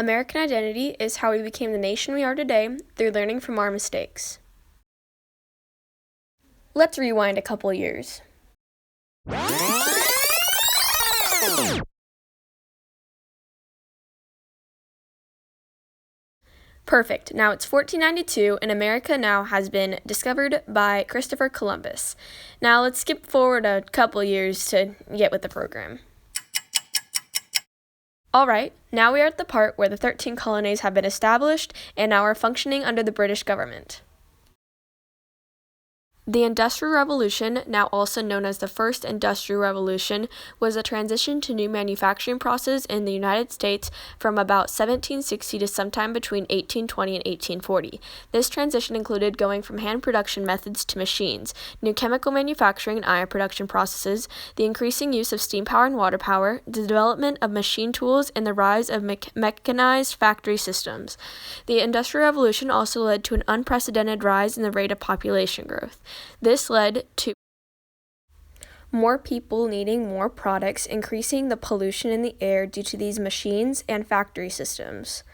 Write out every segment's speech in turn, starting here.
American identity is how we became the nation we are today through learning from our mistakes. Let's rewind a couple years. Perfect. Now it's 1492 and America now has been discovered by Christopher Columbus. Now let's skip forward a couple years to get with the program. Alright, now we are at the part where the 13 colonies have been established and now are functioning under the British government. The Industrial Revolution, now also known as the First Industrial Revolution, was a transition to new manufacturing process in the United States from about 1760 to sometime between 1820 and 1840. This transition included going from hand production methods to machines, new chemical manufacturing and iron production processes, the increasing use of steam power and water power, the development of machine tools, and the rise of mechanized factory systems. The Industrial Revolution also led to an unprecedented rise in the rate of population growth. This led to more people needing more products, increasing the pollution in the air due to these machines and factory systems.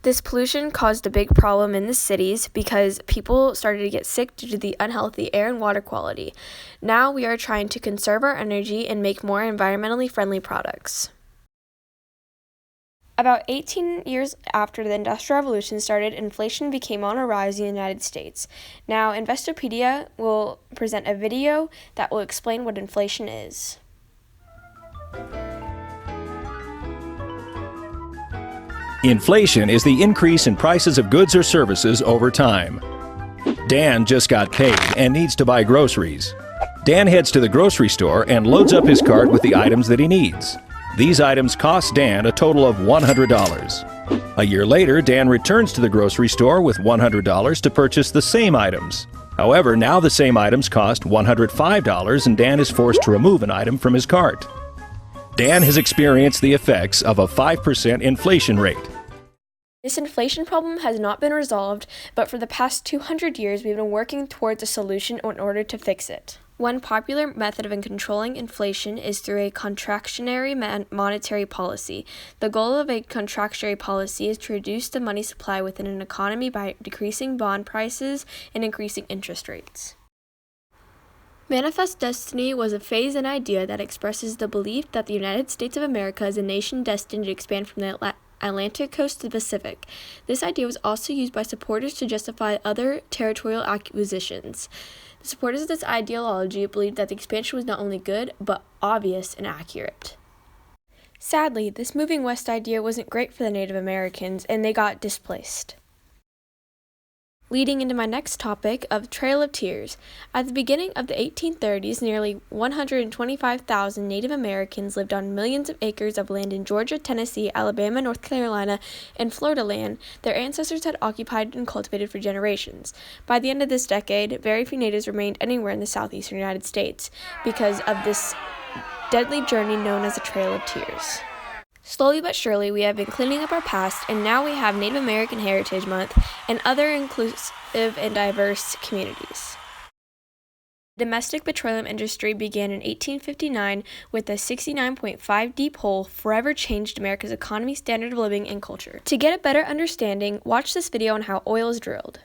This pollution caused a big problem in the cities because people started to get sick due to the unhealthy air and water quality. Now we are trying to conserve our energy and make more environmentally friendly products. About 18 years after the Industrial Revolution started, inflation became on a rise in the United States. Now, Investopedia will present a video that will explain what inflation is. Inflation is the increase in prices of goods or services over time. Dan just got paid and needs to buy groceries. Dan heads to the grocery store and loads up his cart with the items that he needs. These items cost Dan a total of $100. A year later, Dan returns to the grocery store with $100 to purchase the same items. However, now the same items cost $105 and Dan is forced to remove an item from his cart. Dan has experienced the effects of a 5% inflation rate. This inflation problem has not been resolved, but for the past 200 years we've been working towards a solution in order to fix it. One popular method of controlling inflation is through a contractionary monetary policy. The goal of a contractionary policy is to reduce the money supply within an economy by decreasing bond prices and increasing interest rates. Manifest Destiny was a phase and idea that expresses the belief that the United States of America is a nation destined to expand from the Atlantic coast to the Pacific. This idea was also used by supporters to justify other territorial acquisitions. The supporters of this ideology believed that the expansion was not only good, but obvious and accurate. Sadly, this moving west idea wasn't great for the Native Americans, and they got displaced. Leading into my next topic of Trail of Tears. At the beginning of the 1830s, nearly 125,000 Native Americans lived on millions of acres of land in Georgia, Tennessee, Alabama, North Carolina, and Florida land their ancestors had occupied and cultivated for generations. By the end of this decade, very few natives remained anywhere in the southeastern United States because of this deadly journey known as the Trail of Tears. Slowly but surely, we have been cleaning up our past, and now we have Native American Heritage Month and other inclusive and diverse communities. The domestic petroleum industry began in 1859 with a 69.5 deep hole forever changed America's economy, standard of living, and culture. To get a better understanding, watch this video on how oil is drilled.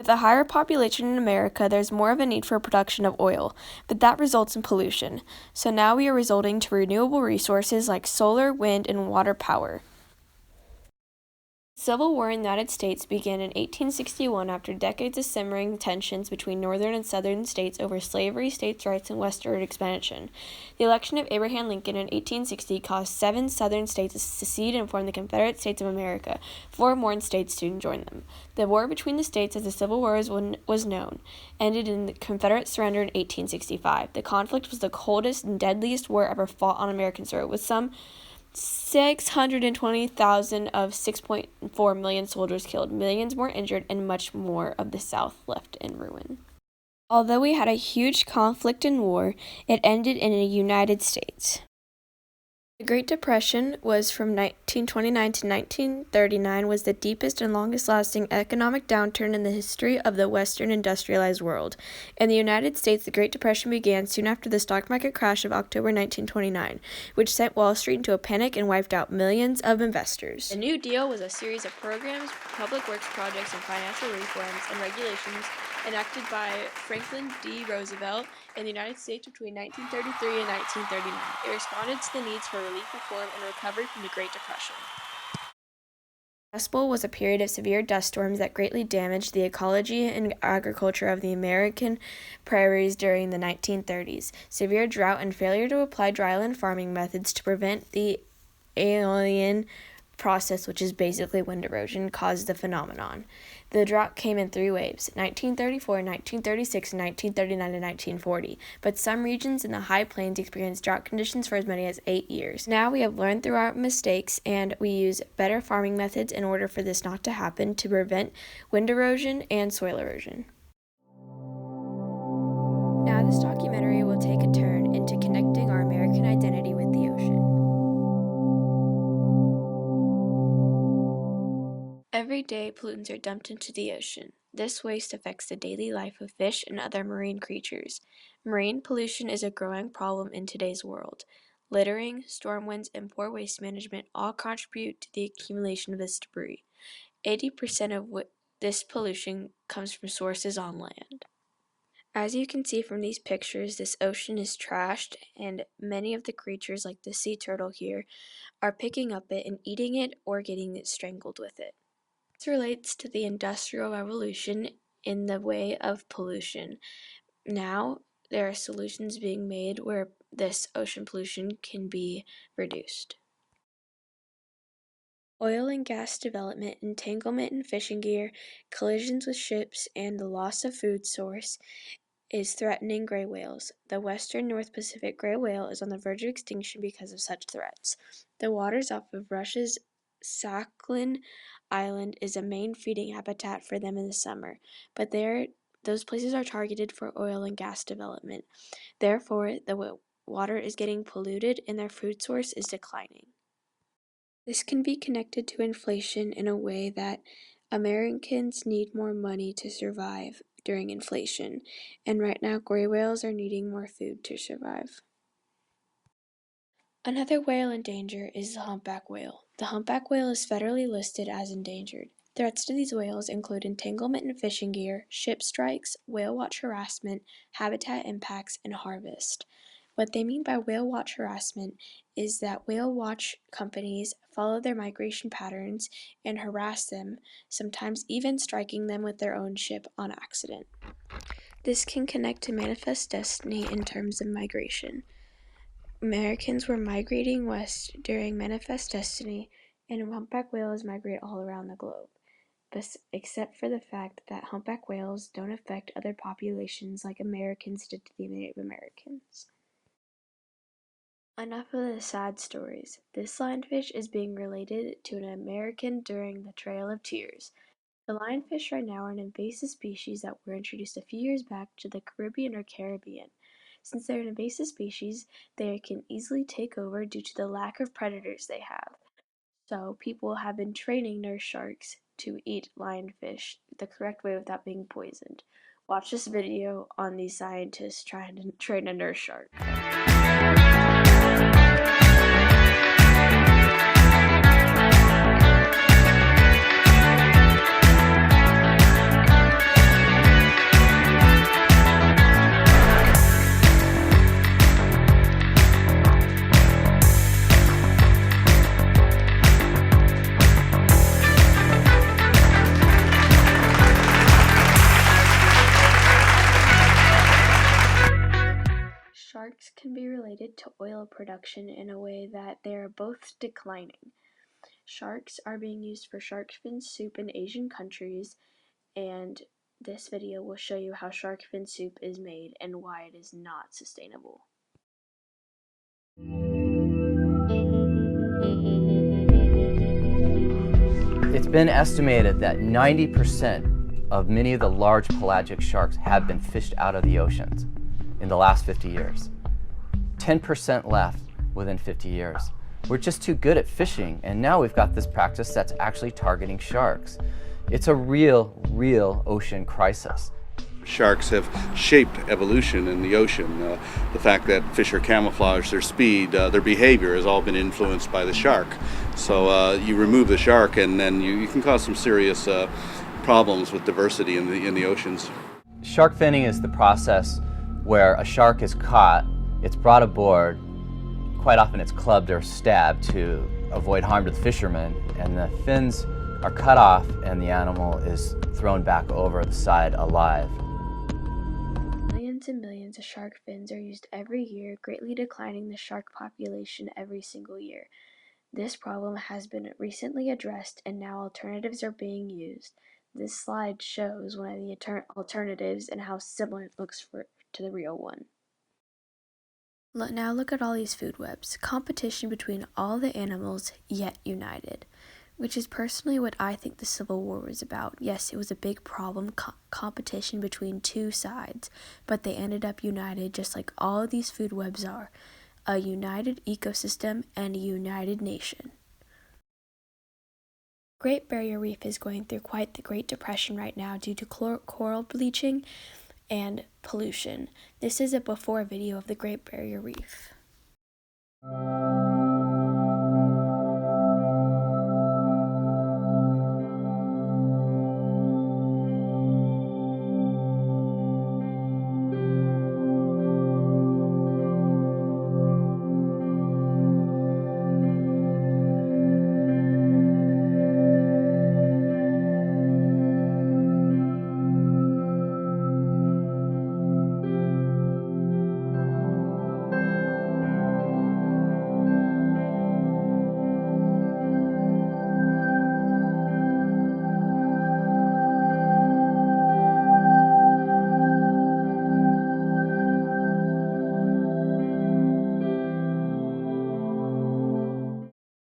With a higher population in America, there's more of a need for production of oil, but that results in pollution. So now we are resorting to renewable resources like solar, wind, and water power. The Civil War in the United States began in 1861 after decades of simmering tensions between northern and southern states over slavery, states' rights, and westward expansion. The election of Abraham Lincoln in 1860 caused 7 southern states to secede and form the Confederate States of America. 4 more states soon joined them. The war between the states, as the Civil War was known, ended in the Confederate surrender in 1865. The conflict was the coldest and deadliest war ever fought on American soil, with some 620,000 of 6.4 million soldiers killed, millions more injured, and much more of the South left in ruin. Although we had a huge conflict and war, it ended in the United States. The Great Depression was from 1929 to 1939 was the deepest and longest-lasting economic downturn in the history of the Western industrialized world. In the United States, the Great Depression began soon after the stock market crash of October 1929, which sent Wall Street into a panic and wiped out millions of investors. The New Deal was a series of programs, public works projects, and financial reforms and regulations enacted by Franklin D. Roosevelt in the United States between 1933 and 1939. It responded to the needs for relief, reform, and recovery from the Great Depression. The Dust Bowl was a period of severe dust storms that greatly damaged the ecology and agriculture of the American prairies during the 1930s. Severe drought and failure to apply dryland farming methods to prevent the aeolian process, which is basically wind erosion, caused the phenomenon. The drought came in 3 waves, 1934, 1936, and 1939 to 1940, but some regions in the high plains experienced drought conditions for as many as 8 years. Now we have learned through our mistakes, and we use better farming methods in order for this not to happen, to prevent wind erosion and soil erosion. Now this documentary will take a turn into connecting our American identity with the ocean. Every day, pollutants are dumped into the ocean. This waste affects the daily life of fish and other marine creatures. Marine pollution is a growing problem in today's world. Littering, storm winds, and poor waste management all contribute to the accumulation of this debris. 80% of this pollution comes from sources on land. As you can see from these pictures, this ocean is trashed, and many of the creatures, like the sea turtle here, are picking up it and eating it or getting strangled with it. This relates to the Industrial Revolution in the way of pollution. Now, there are solutions being made where this ocean pollution can be reduced. Oil and gas development, entanglement in fishing gear, collisions with ships, and the loss of food source is threatening gray whales. The western North Pacific gray whale is on the verge of extinction because of such threats. The waters off of Russia's Sakhalin Island is a main feeding habitat for them in the summer, but those places are targeted for oil and gas development. Therefore, the water is getting polluted and their food source is declining. This can be connected to inflation in a way that Americans need more money to survive during inflation, and right now gray whales are needing more food to survive. Another whale in danger is the humpback whale. The humpback whale is federally listed as endangered. Threats to these whales include entanglement in fishing gear, ship strikes, whale watch harassment, habitat impacts, and harvest. What they mean by whale watch harassment is that whale watch companies follow their migration patterns and harass them, sometimes even striking them with their own ship on accident. This can connect to Manifest Destiny in terms of migration. Americans were migrating west during Manifest Destiny, and humpback whales migrate all around the globe, except for the fact that humpback whales don't affect other populations like Americans did to the Native Americans. Enough of the sad stories. This lionfish is being related to an American during the Trail of Tears. The lionfish right now are an invasive species that were introduced a few years back to the Caribbean or Caribbean. Since they're an invasive species, they can easily take over due to the lack of predators they have. So people have been training nurse sharks to eat lionfish the correct way without being poisoned. Watch this video on these scientists trying to train a nurse shark. related to oil production in a way that they are both declining. Sharks are being used for shark fin soup in Asian countries, and this video will show you how shark fin soup is made and why it is not sustainable. It's been estimated that 90% of many of the large pelagic sharks have been fished out of the oceans in the last 50 years. 10% left within 50 years. We're just too good at fishing, and now we've got this practice that's actually targeting sharks. It's a real ocean crisis. Sharks have shaped evolution in the ocean. The fact that fish are camouflaged, their speed, their behavior has all been influenced by the shark. So you remove the shark and then you can cause some serious problems with diversity in the oceans. Shark finning is the process where a shark is caught, it's brought aboard, quite often it's clubbed or stabbed to avoid harm to the fishermen, and the fins are cut off and the animal is thrown back over the side alive. Millions and millions of shark fins are used every year, greatly declining the shark population every single year. This problem has been recently addressed and now alternatives are being used. This slide shows one of the alternatives and how similar it looks to the real one. Now look at all these food webs. Competition between all the animals, yet united. Which is personally what I think the Civil War was about. Yes, it was a big problem, competition between two sides, but they ended up united just like all of these food webs are. A united ecosystem and a united nation. Great Barrier Reef is going through quite the Great Depression right now due to coral bleaching and pollution. This is a before video of the Great Barrier Reef.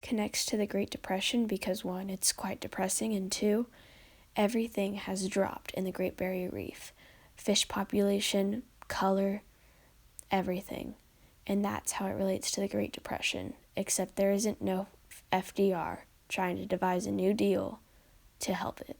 Connects to the Great Depression because one, it's quite depressing, and two, everything has dropped in the Great Barrier Reef. Fish population, color, everything. And that's how it relates to the Great Depression, except there isn't no FDR trying to devise a new deal to help it.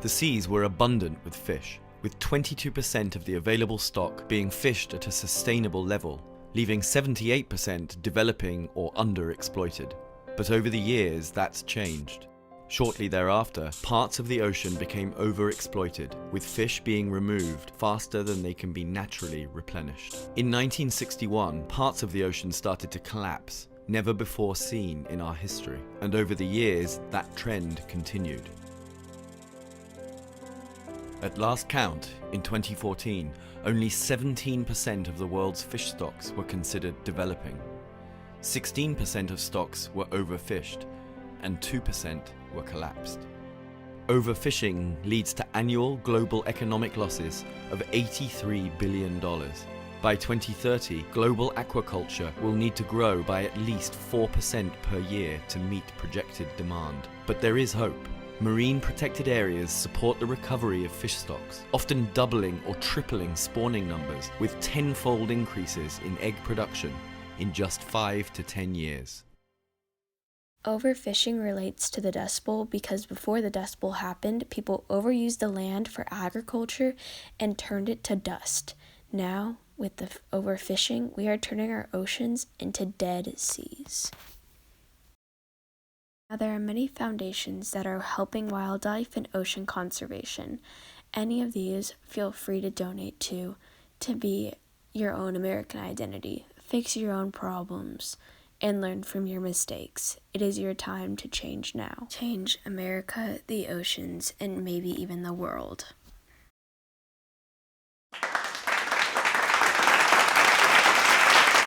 The seas were abundant with fish, with 22% of the available stock being fished at a sustainable level, leaving 78% developing or underexploited. But over the years, that's changed. Shortly thereafter, parts of the ocean became overexploited, with fish being removed faster than they can be naturally replenished. In 1961, parts of the ocean started to collapse, never before seen in our history, and over the years, that trend continued. At last count, in 2014, only 17% of the world's fish stocks were considered developing. 16% of stocks were overfished, and 2% were collapsed. Overfishing leads to annual global economic losses of $83 billion. By 2030, global aquaculture will need to grow by at least 4% per year to meet projected demand. But there is hope. Marine protected areas support the recovery of fish stocks, often doubling or tripling spawning numbers, with tenfold increases in egg production in just 5 to 10 years. Overfishing relates to the Dust Bowl because before the Dust Bowl happened, people overused the land for agriculture and turned it to dust. Now, with the overfishing, we are turning our oceans into dead seas. Now, there are many foundations that are helping wildlife and ocean conservation. Any of these, feel free to donate to be your own American identity, fix your own problems, and learn from your mistakes. It is your time to change now. Change America, the oceans, and maybe even the world.